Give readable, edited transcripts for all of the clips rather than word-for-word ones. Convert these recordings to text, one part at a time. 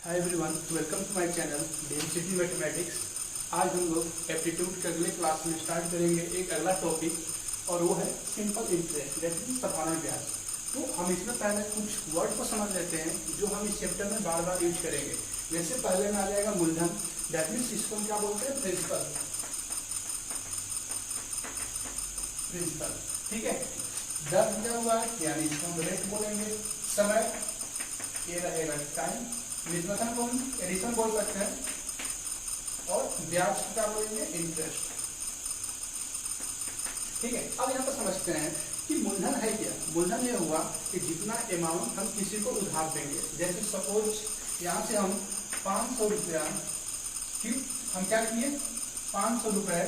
Hi everyone, welcome to my channel Density Mathematics. आज हम लोग एप्टीट्यूड के अगले क्लास में स्टार्ट करेंगे एक अगला टॉपिक, और वो है सिंपल इंटरेस्ट, दैट मींस साधारण ब्याज। तो हम इसमें पहले कुछ वर्ड को समझ लेते हैं जो हम इस चैप्टर में बार बार यूज करेंगे। जैसे पहले में आ जाएगा मूलधन, दैट मीन्स इसको हम क्या बोलते हैं, प्रिंसिपल। प्रिंसिपल, ठीक है। दर दिया हुआ है यानी इसको हम रेट बोलेंगे। समय ये रहेगा टाइम। निष्पत्ति को हम एडिशन बोल सकते हैं, और ब्याज को क्या बोलेंगे, इंटरेस्ट। ठीक है। अब यहाँ पर समझते हैं कि मूलधन है क्या। मूलधन ये हुआ कि जितना अमाउंट हम किसी को उधार देंगे। जैसे सपोज यहाँ से हम 500 रुपया, ठीक, हम क्या किए, 500 रुपए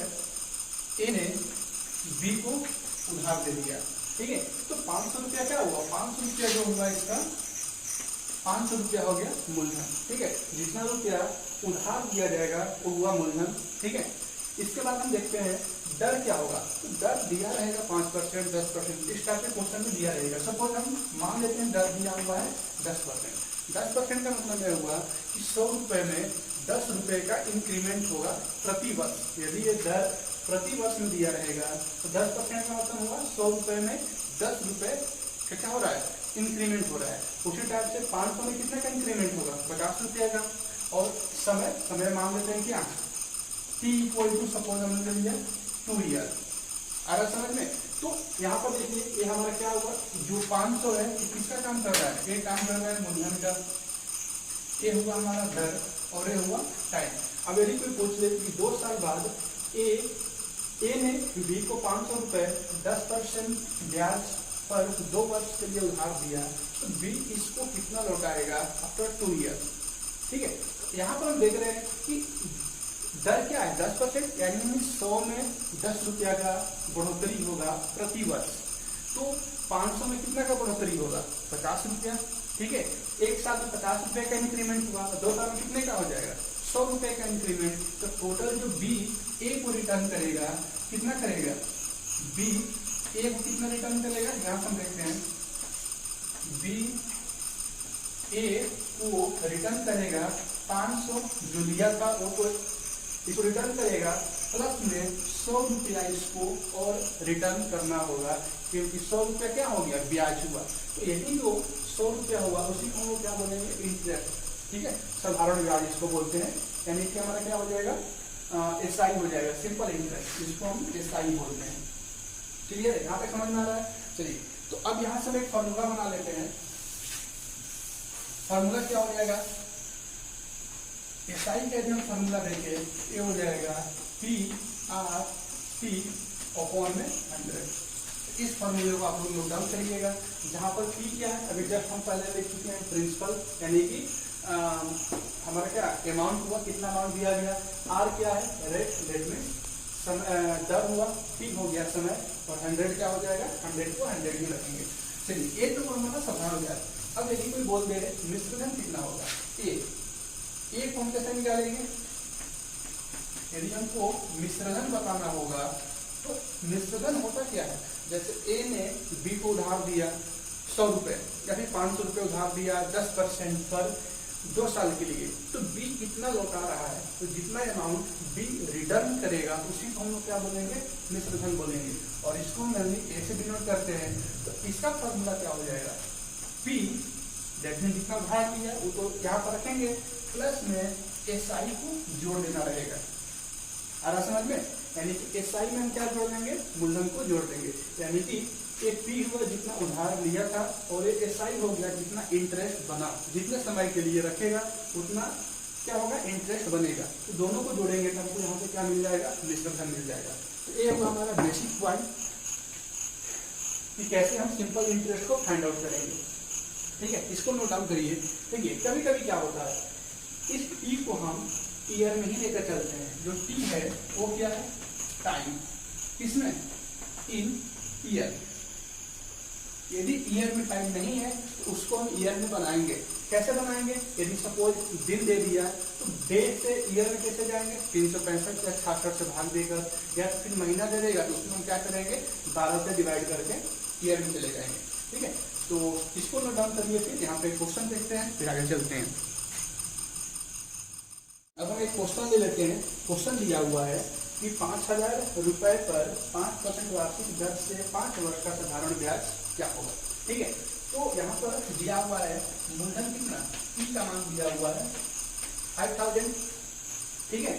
ए ने बी को उधार दे दिया। ठीक है। तो 500 रुपया क्या हुआ, 500 रुपया जो हुआ इसका 500 रुपया हो गया मूलधन। ठीक है। जितना रुपया उधार दिया जाएगा वो हुआ मूलधन। ठीक है। इसके बाद हम देखते हैं दर क्या होगा। तो दर दिया रहेगा 5%, 10%, इस टाइप के क्वेश्चन में दिया रहेगा। सपोज हम मान लेते हैं दर दिया हुआ है 10%। 10% का मतलब यह हुआ कि 100 रुपए में 10 रुपए का इंक्रीमेंट होगा प्रति वर्ष। यदि ये दर प्रति वर्ष में दिया रहेगा तो 10% का मतलब होगा 100 रुपए में 10 रुपए क्या हो रहा है, इंक्रीमेंट हो रहा है। उसी टाइप से 500 में कितने का इंक्रीमेंट होगा, 50 रुपया का। और समय मान लेते हैं क्या, t इक्वल टू सपोज हमने ले लिया 2 ईयर। आ रहा समझ में। तो यहाँ पर देखिए ये हमारा क्या हुआ, जो 500 है ये किसका काम कर रहा है, ये काम कर रहा है मूलधन का। ये हुआ हमारा दर और ये हुआ टाइम। अब यदि कोई पूछ ले कि 2 साल बाद ए ने बी को 500 रुपए 10% ब्याज पर 2 वर्ष के लिए उधार दिया, तो बी इसको कितना लौटाएगा आफ्टर 2 ईयर। ठीक है। यहाँ पर हम देख रहे हैं कि दर क्या है, 10%, यानी 100 में 10 रुपया का बढ़ोतरी होगा प्रति वर्ष। तो 500 में कितना का बढ़ोतरी होगा, 50 रुपया। ठीक है। एक साल में 50 रुपए का इंक्रीमेंट हुआ, 2 साल में कितने का हो जाएगा, 100 रुपए का इंक्रीमेंट। तो टोटल जो बी ए को रिटर्न करेगा कितना करेगा, बी ए को कितना रिटर्न करेगा, यहाँ हम देखते हैं बी ए को रिटर्न करेगा 500 जो लिया था वो को इसको रिटर्न करेगा, प्लस में 100 रुपया इसको और रिटर्न करना होगा, क्योंकि 100 रुपया क्या हो गया, ब्याज हुआ। तो यही जो 100 रुपया हुआ उसी को हम लोग क्या बोलेंगे, इंटरेस्ट। ठीक है। साधारण ब्याज इसको बोलते हैं, यानी कि हमारा क्या हो जाएगा, एसआई हो जाएगा, सिंपल इंटरेस्ट, जिसको हम एसआई बोलते हैं। क्लियर है, यहाँ पे समझ में आ रहा है। चलिए, तो अब यहाँ से एक फॉर्मूला बना लेते हैं। फॉर्मूला क्या हो जाएगा, एसआई का यदि हम फॉर्मूला देंगे ये हो जाएगा पी आर टी अपॉन में 100। इस फॉर्मूले को आप लोग नोट डाउन करिएगा। जहाँ पर पी क्या है, अभी जब हम पहले देख चुके हैं, प्रिंसिपल, यानी कि हमारा क्या अमाउंट हुआ, कितना अमाउंट दिया गया। आर क्या है, रेट, दैट मीन्स दर हुआ, पी हो गया समय, और 100 क्या हो जाएगा, 100 को 100 ही रखेंगे। चलिए, ये तो हमारा साधारण ब्याज। अब यदि कोई बोल दे मिश्रधन कितना होगा, ए को हम कैसे निकालेंगे। यदि हमको मिश्रधन बताना होगा तो मिश्रधन होता क्या है, जैसे ए ने बी को उधार दिया 100 रुपए या फिर 500 रुपए उधार दिया 10% पर 2 साल के लिए, तो बी कितना लौटा रहा है, तो जितना अमाउंट बी रिटर्न करेगा उसी को हम लोग क्या बोलेंगे, मिश्रधन बोलेंगे। और इसको हम ऐसे डिनोट करते हैं। तो इसका फॉर्मूला क्या हो जाएगा, पी दैट मीन जितना उधार लिया वो तो यहाँ पर रखेंगे, प्लस में एसआई को जोड़ देना रहेगा। आ रहा समझ में, यानी कि एसआई में हम क्या जोड़ देंगे, मूलधन को जोड़ देंगे। यानी कि ये पी हुआ जितना उधार लिया था, और ये एसआई हो गया जितना इंटरेस्ट बना, जितने समय के लिए रखेगा उतना क्या होगा, इंटरेस्ट बनेगा। तो दोनों को जोड़ेंगे तो हमको यहाँ पे क्या मिल जाएगा, मिश्रधन मिल जाएगा। तो ये होगा हमारा बेसिक पॉइंट कि कैसे हम सिंपल इंटरेस्ट को फाइंड आउट करेंगे। ठीक है, इसको नोट डाउन करिए। देखिए, कभी कभी क्या होता है, इस टी को हम ईयर में ही लेकर चलते हैं। जो टी है वो क्या है, टाइम, किसमें, इन ईयर। यदि ईयर में टाइम नहीं है तो उसको हम ईयर में बनाएंगे। कैसे बनाएंगे, यदि सपोज दिन दे दिया तो डे से ईयर में कैसे जाएंगे, 365 या 66 से भाग देकर, या तो फिर महीना दे देगा तो उसमें हम क्या करेंगे, 12 से डिवाइड करके ईयर में चले जाएंगे। ठीक है। तो इसको नोट डाउन करिए। फिर यहाँ पे क्वेश्चन देखते हैं, फिर आगे चलते हैं। एक क्वेश्चन ले लेते हैं। क्वेश्चन दिया हुआ है कि 5,000 रुपए पर 5% वार्षिक दर से 5 वर्ष का साधारण ब्याज क्या होगा। ठीक है, तो यहाँ पर दिया हुआ है मूलधन कितना, पी का मान दिया हुआ है 5,000। ठीक है,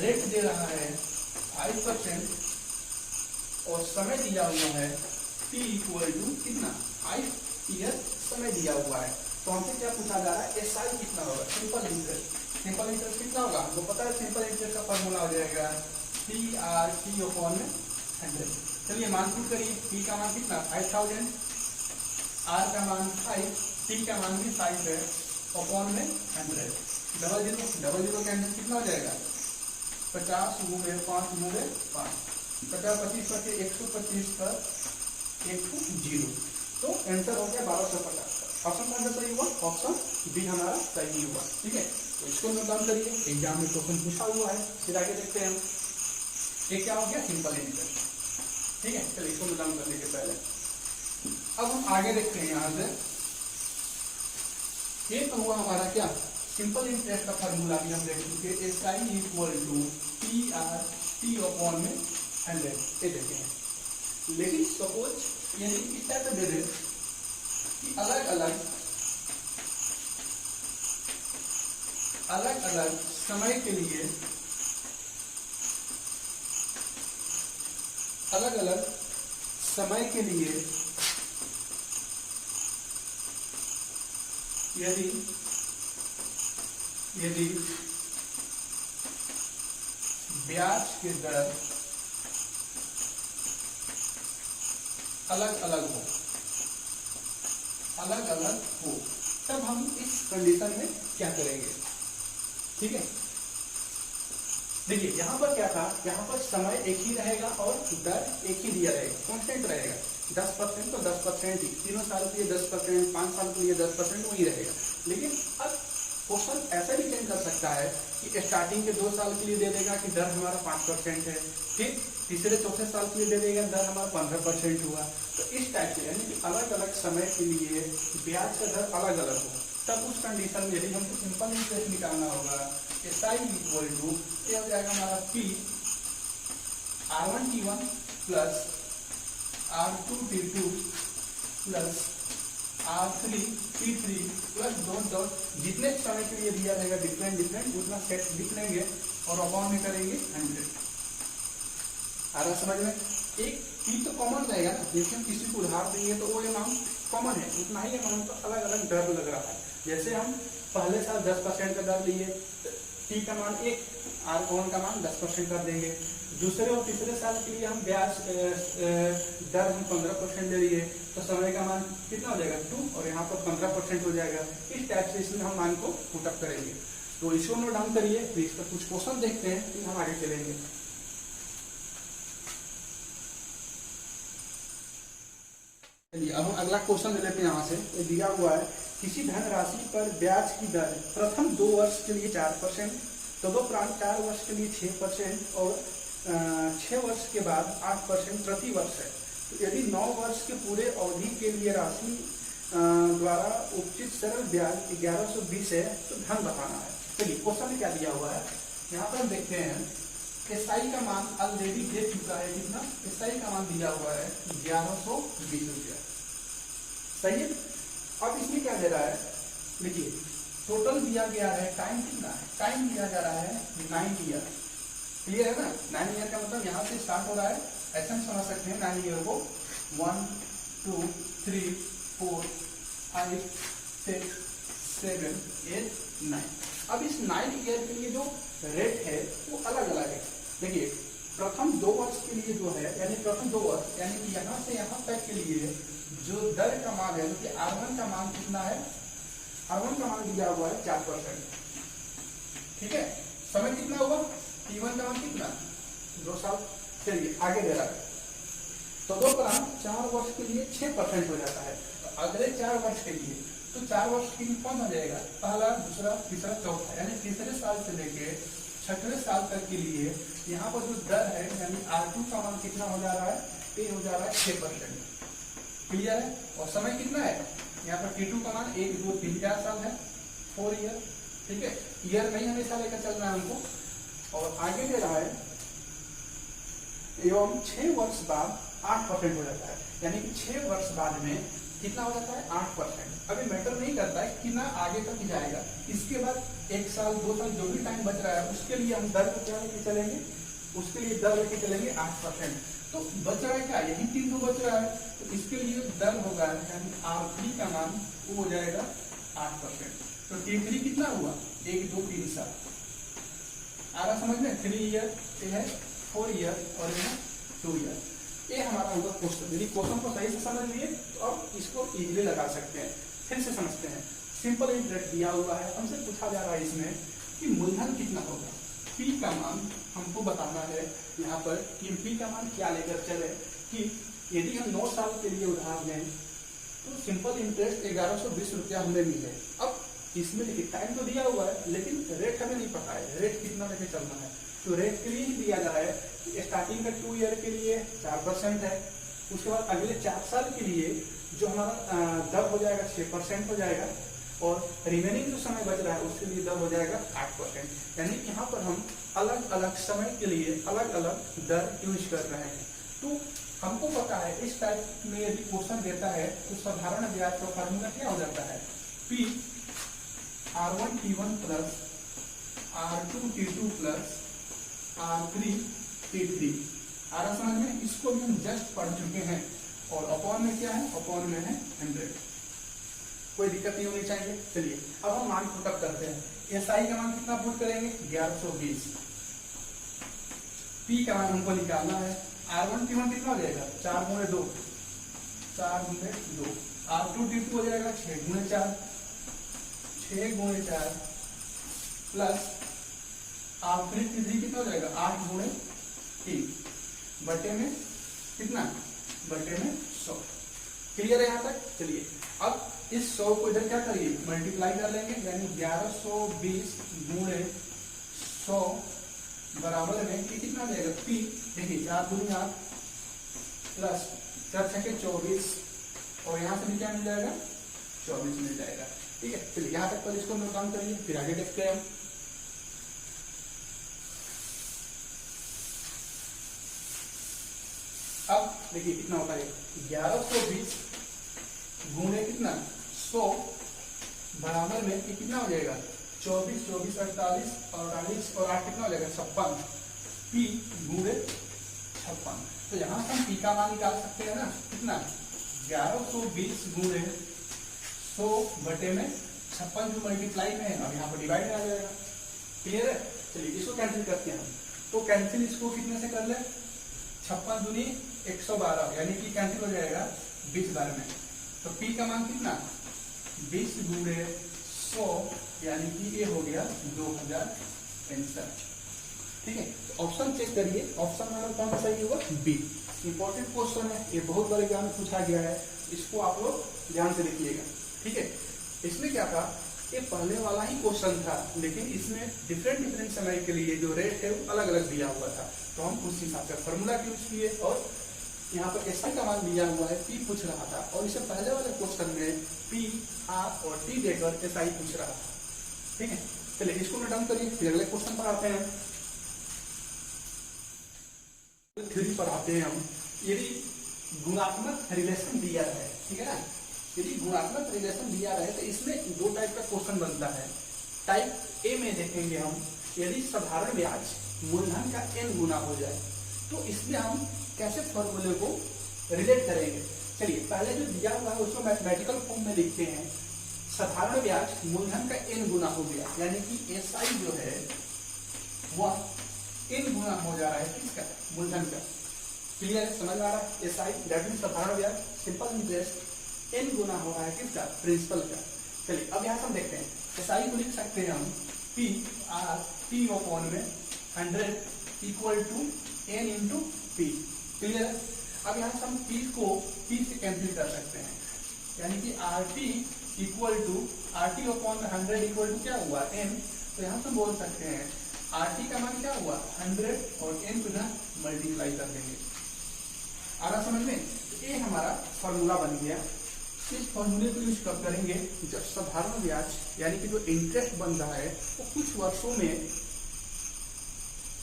रेट दे रहा है 5% और समय दिया हुआ है P इक्वल टू कितना 5 ईयर समय दिया हुआ है। तो हमसे क्या पूछा जा रहा है, SI कितना होगा, सिंपल इंटरेस्ट। सिंपल इंटरेस्ट कितना होगा, हमको पता है सिंपल इंटरेस्ट का फॉर्मूला हो जाएगा CRT/100। चलिए मान पुट करिए, P का मान कितना 5,000, R का मान 5, T का मान भी 5 है, अपॉन में 100। डबल जीरो कैंसिल कितना हो जाएगा 50 गुणे 5 गुणे 5, 50 25 बचे 125 पर 1 0। तो आंसर हो गया 1250। ऑप्शन कौन सा सही हुआ, ऑप्शन बी हमारा सही हुआ। ठीक है, तो इसको नोट डाउन करिए, एग्जाम में क्वेश्चन पूछा हुआ है। फिर आगे देखते हैं हम, ये क्या हो गया सिंपल इंटरेस्ट। ठीक है, चलिए इसको नोट डाउन करने के पहले अब हम आगे देखते हैं। यहाँ से ये तो हुआ हमारा क्या सिंपल इंटरेस्ट का फॉर्मूला भी हम देख चुके, SI इक्वल टू PR/T/100। ये देखे हैं, लेकिन सपोज यानी इस टाइप से दे दे कि अलग अलग समय के लिए यदि ब्याज की दर अलग अलग हो तब हम इस कंडीशन में क्या करेंगे। ठीक है, देखिए यहाँ पर क्या था, यहाँ पर समय एक ही रहेगा और दर एक ही दिया रहेगा, कांस्टेंट रहेगा 10% तो 10% ही, 3 साल के लिए 10%, 5 साल के लिए 10% वही रहेगा। लेकिन अब क्वेश्चन ऐसा भी चेंज कर सकता है कि स्टार्टिंग के 2 साल के लिए दे देगा कि दर हमारा 5% है, फिर तीसरे चौथे साल के लिए दे देगा दर हमारा 15% हुआ। तो इस टाइप से यानी कि अलग अलग समय के लिए ब्याज का दर अलग अलग हो, तब उस कंडीशन में यदि हमको सिंपल इंटरेस्ट निकालना होगा, SI इक्वल टू क्या हो जाएगा हमारा P R1T1 plus R2T2 plus R3T3 plus dot जितने समय के लिए दिया रहेगा डिफरेंट उतना सेट लिख लेंगे और अपॉन में करेंगे 100। आ रहा समझ में, एक P तो कॉमन रहेगा ना, जैसे हम किसी को उधार देंगे तो वो अमाउंट कॉमन है, उतना ही अमाउंट का अलग अलग दर लग रहा है। जैसे हम पहले साल 10% का दर लिए, T का मान 1, R1 का मान 10% कर देंगे। दूसरे और तीसरे साल के लिए हम ब्याज दर हम 15% ले लिए, तो समय का मान कितना हो जाएगा 2 और यहाँ पर 15% हो जाएगा। इस टाइप से इसमें हम मान को पुटअप करेंगे। तो इसको नोट डाउन करिए, फिर इस पर कुछ क्वेश्चन देखते हैं, फिर हम आगे चलेंगे। चलिए अब हम अगला क्वेश्चन ले लेते हैं। यहाँ से ये दिया हुआ है, किसी धनराशि पर ब्याज की दर प्रथम 2 वर्ष के लिए 4%, तदुपरांत 4 वर्ष के लिए 6% और 6 वर्ष के बाद 8% प्रति वर्ष है। तो यदि 9 वर्ष के पूरे अवधि के लिए राशि द्वारा उपचित सरल ब्याज 1120 है, तो धन बताना है। चलिए क्वेश्चन में क्या दिया हुआ है, यहाँ पर हम देखते हैं SI का मान ऑलरेडी दे चुका है, कितना SI का मान दिया हुआ है 1120 रुपया। सही है, अब इसमें क्या दे रहा है, देखिए टोटल दिया गया है, टाइम कितना है, टाइम दिया जा रहा है 9 ईयर। क्लियर है ना, 9 ईयर का मतलब यहाँ से स्टार्ट हो रहा है, ऐसा हम समझ सकते हैं 9 ईयर को 1 2 3 4 5 6 7 8 9। अब इस 9 ईयर के लिए जो रेट है वो अलग अलग है। देखिए प्रथम 2 वर्ष के लिए जो है, यानी प्रथम 2 वर्ष यानी कि यहाँ से यहाँ तक के लिए जो दर का मान है, कि R1 का मान कितना है, R1 का मान दिया हुआ है 4%। ठीक है, समय कितना होगा, T1 का मान कितना 2 साल। चलिए आगे दे रहा है, तदुपरांत 4 वर्ष के लिए 6% हो जाता है। तो अगले 4 वर्ष के लिए, तो 4 वर्ष के लिए कौन हो जाएगा, पहला दूसरा तीसरा चौथा, यानी तीसरे साल से लेके 6वें साल तक के लिए यहाँ पर जो दर है, यानी R2 का मान कितना हो जा रहा है, ये हो जा रहा है 6%। क्लियर है, और समय कितना है, यहाँ पर T2 का मान 1 2 3 4 साल है, 4 ईयर। ठीक है, ईयर में ही हमेशा लेकर चलना है हमको। और आगे दे रहा है एवं 6 वर्ष बाद 8% हो जाता है, यानी कि 6 वर्ष बाद में कितना हो जाता है 8%। अभी मैटर नहीं करता है कितना आगे तक जाएगा, इसके बाद 1 साल 2 साल जो भी टाइम बच रहा है उसके लिए हम दर को क्या लेके चलेंगे, उसके लिए दर लेके चलेंगे 8%। तो बच रहा है क्या, यही 3 बच रहा है, तो इसके लिए दर होगा यानी R3 का मान वो हो जाएगा 8%। तो T3 कितना हुआ 1 2 3 साल आ रहा समझ में, 3 ईयर ये है 4 ईयर और ये है 2 ईयर। ये हमारा होगा क्वेश्चन। यदि क्वेश्चन को सही से समझ लिए तो अब इसको इजीली लगा सकते हैं। फिर से समझते हैं, सिंपल इंटरेस्ट दिया हुआ है, हमसे पूछा जा रहा है इसमें कि मूलधन कितना होगा, P का मान हमको बताना है यहाँ पर कि P का मान क्या लेकर चले। कि यदि हम 9 साल के लिए उधार लें तो सिंपल इंटरेस्ट 1120 रुपया हमें मिले। अब इसमें देखिए टाइम तो दिया हुआ है लेकिन रेट हमें नहीं पता है, रेट कितना लेके चलना है। तो रेट के लिए ही दिया जा रहा है कि स्टार्टिंग का 2 ईयर के लिए 4% है, उसके बाद अगले 4 साल के लिए जो हमारा दर हो जाएगा 6% हो जाएगा, और रिमेनिंग जो समय बच रहा है उसके लिए दर हो जाएगा 8%। यानी यहाँ पर हम अलग अलग समय के लिए अलग अलग दर यूज कर रहे हैं। तो हमको पता है इस टाइप में यदि क्वेश्चन देता है तो साधारण ब्याज का फार्मूला क्या हो जाता है, P R1 T1 plus R2 T2 plus R3 T3। आ रहा समझ में, इसको भी हम जस्ट पढ़ चुके हैं। और अपॉन में क्या है, अपॉन में है 100, कोई दिक्कत नहीं होनी चाहिए। चलिए अब हम मान पुटअप करते हैं। SI का मान कितना पुट करेंगे 1120, P का मान हमको निकालना है, R1 T1 कितना हो जाएगा 4 गुणे 2, 4 गुणे 2, R2 T2 हो जाएगा 6 गुणे 4, 6 गुणे 4 प्लस R3 T3 कितना हो जाएगा 8 गुणे 3 बटे में कितना, बटे में 100। क्लियर है यहाँ तक। चलिए अब इस 100 को इधर क्या करिए मल्टीप्लाई कर लेंगे, यानी 1120 गुणे 100 बराबर में कि कितना हो जाएगा P, देखिए 4 दूनी 8 प्लस 4 छके 24, और यहाँ से भी क्या मिल जाएगा 24 मिल जाएगा। ठीक है, चलिए यहाँ तक पर इसको नोट डाउन करिए, फिर आगे देखते हैं हम। अब देखिए कितना होता है 1120 गुणे कितना 100 बराबर में कि कितना हो जाएगा 24 24 48 48 और 8 कितना हो जाएगा 56, P गुणे 56। तो यहाँ से हम P का मान निकाल सकते हैं ना, कितना 1120 गुणे 100 बटे में 56 जो मल्टीप्लाई में है, अब यहाँ पर डिवाइड आ जाएगा। क्लियर है। चलिए इसको कैंसिल करते हैं हम, तो कैंसिल इसको कितने से कर ले 56 दूनी 112, यानी कि कैंसिल हो जाएगा 20 बार में। तो P का मान कितना 20 गुणे 100, यानी कि ये हो गया 2065। ठीक है, तो ऑप्शन चेक करिए, ऑप्शन नंबर कौन सा सही होगा बी। इंपॉर्टेंट क्वेश्चन है, ये बहुत बड़े एग्जाम में पूछा गया है, इसको आप लोग ध्यान से लिखिएगा। ठीक है, इसमें क्या था, ये पहले वाला ही क्वेश्चन था लेकिन इसमें डिफरेंट समय के लिए जो रेट है वो अलग अलग दिया हुआ था, तो हम उस हिसाब से फॉर्मूला यूज किए। और यहाँ पर SI का मान दिया हुआ है, P पूछ रहा था, और इससे पहले वाले क्वेश्चन में P, R और T देकर SI पूछ रहा था। ठीक है, चलिए इसको नोट डाउन करिए, फिर अगले क्वेश्चन पर आते हैं। थ्योरी पर आते हैं हम। यदि गुणात्मक रिलेशन दिया है, ठीक है ना, यदि गुणात्मक रिलेशन दिया रहे तो इसमें 2 टाइप का क्वेश्चन बनता है। टाइप ए में देखेंगे हम, यदि साधारण ब्याज मूलधन का n गुना हो जाए तो इसमें हम कैसे फॉर्मूले को रिलेट करेंगे। चलिए पहले जो दिया हुआ है उसको मैथमेटिकल फॉर्म में लिखते हैं। साधारण ब्याज मूलधन का n गुना हो गया, यानी कि SI जो है वह n गुना हो जा रहा है किसका, मूलधन का। क्लियर है, समझ में आ रहा है। SI दैट मींस साधारण ब्याज सिंपल इंटरेस्ट n गुना हो रहा है किसका, प्रिंसिपल का। चलिए अब यहाँ से हम देखते हैं, SI को लिख सकते हैं हम P R T अपॉन में 100 equal to n into P। Clear है। अब यहाँ से हम P को P से कैंसिल कर सकते हैं, यानी कि RT equal to RT upon 100 equal to क्या हुआ n। तो यहाँ से बोल सकते हैं RT का मान क्या हुआ 100 और n को मल्टीप्लाई कर देंगे। आ रहा समझ में। तो ये हमारा फॉर्मूला बन गया। इस फॉर्मूले को यूज कब करेंगे, जब साधारण ब्याज यानी कि जो इंटरेस्ट बन रहा है वो कुछ वर्षों में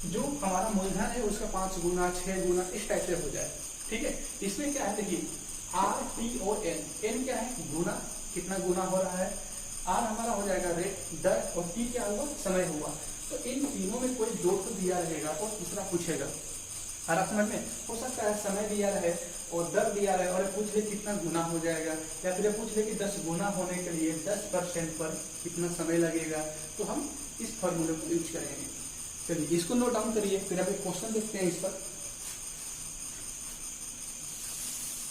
जो हमारा मूलधन है उसका 5 गुना 6 गुना इस टाइप से हो जाए। ठीक है, इसमें क्या है देखिए, RTON, एन क्या है गुना, कितना गुना हो रहा है, आर हमारा हो जाएगा रेट दर, और टी क्या हुआ समय हुआ। तो इन तीनों में कोई दो तो दिया रहेगा और दूसरा पूछेगा। और समझ में हो सकता है समय दिया रहे और दर दिया रहे और पूछ ले कितना गुना हो जाएगा, या फिर पूछ ले कि 10 गुना होने के लिए 10% पर कितना समय लगेगा। तो हम इस फॉर्मूले को यूज करेंगे। चलिए इसको नोट डाउन करिए, फिर अभी क्वेश्चन देखते हैं। इस पर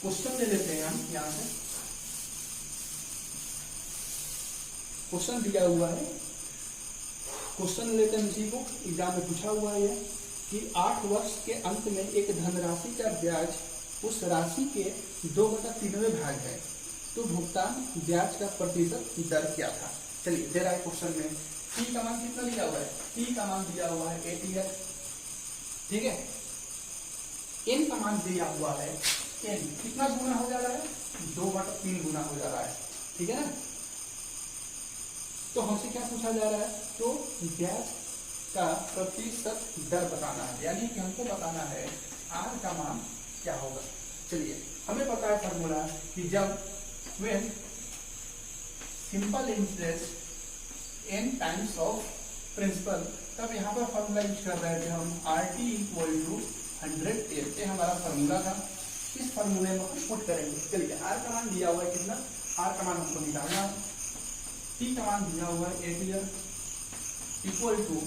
क्वेश्चन ले लेते हैं हम यहाँ से। क्वेश्चन दिया हुआ है, क्वेश्चन लेते हैं इसी को, एग्जाम में पूछा हुआ है कि 8 वर्ष के अंत में एक धनराशि का ब्याज उस राशि के 2/3 भाग है, तो भुगतान ब्याज का प्रतिशत दर क्या था। चलिए दे रहा है क्वेश्चन में, टी का मान कितना दिया हुआ है, टी का मान दिया हुआ है 8 ईयर। ठीक है, एन का मान दिया हुआ है, एन कितना गुना हो जा रहा है, 2/3 गुना हो जा रहा है। ठीक है ना, तो हमसे क्या पूछा जा रहा है, तो ब्याज का प्रतिशत दर बताना है, यानी कि हमको बताना है आर का मान क्या होगा। चलिए हमें पता है फॉर्मूला कि जब when simple interest n times of principal, तब यहाँ पर फॉर्मूला यूज कर रहे थे हम RT = 100 ये हमारा फॉर्मूला था। इस फॉर्मूले में हम पुट करेंगे। चलिए आर का मान दिया हुआ है कितना, आर का मान हमको निकालना, टी का मान दिया हुआ है 8 ईयर = 100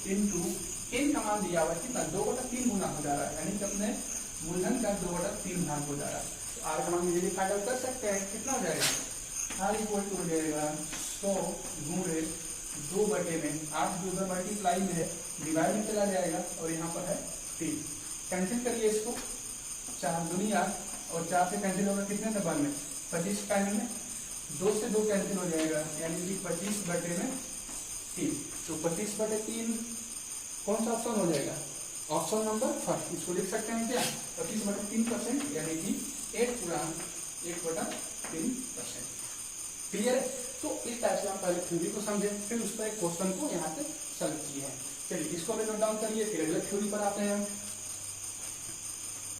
इंटू एन का मान दिया हुआ है कितना, 2/3 गुना हो जा रहा है, यानी कि अपने मूलधन का 2/3 भाग हो जा रहा है। तो आर का मान इजीली फाइंड आउट कर सकते हैं, कितना हो जाएगा, आर = हो जाएगा 100 गुणे 2 में 8 जो मल्टीप्लाई में है, डिवाइड में चला जाएगा, और यहाँ पर है 3। कैंसिल करिए इसको, 4 दूनी 8 और 4 से कैंसिल होगा कितने नंबर में, 25 टाइम में, 2 से 2 कैंसिल हो जाएगा, यानी कि 25/3। तो 25/3 कौन सा ऑप्शन हो जाएगा, ऑप्शन नंबर फर्स्ट। इसको लिख सकते हैं क्या, 25/3%, यानी कि 8 × 1/3%। क्लियर है। तो इस टाइप से हम पहले थ्योरी को समझे, फिर उस पर एक क्वेश्चन को यहाँ से सॉल्व किए हैं। चलिए इसको भी नोट डाउन करिए, फिर अगले थ्योरी पर आते हैं।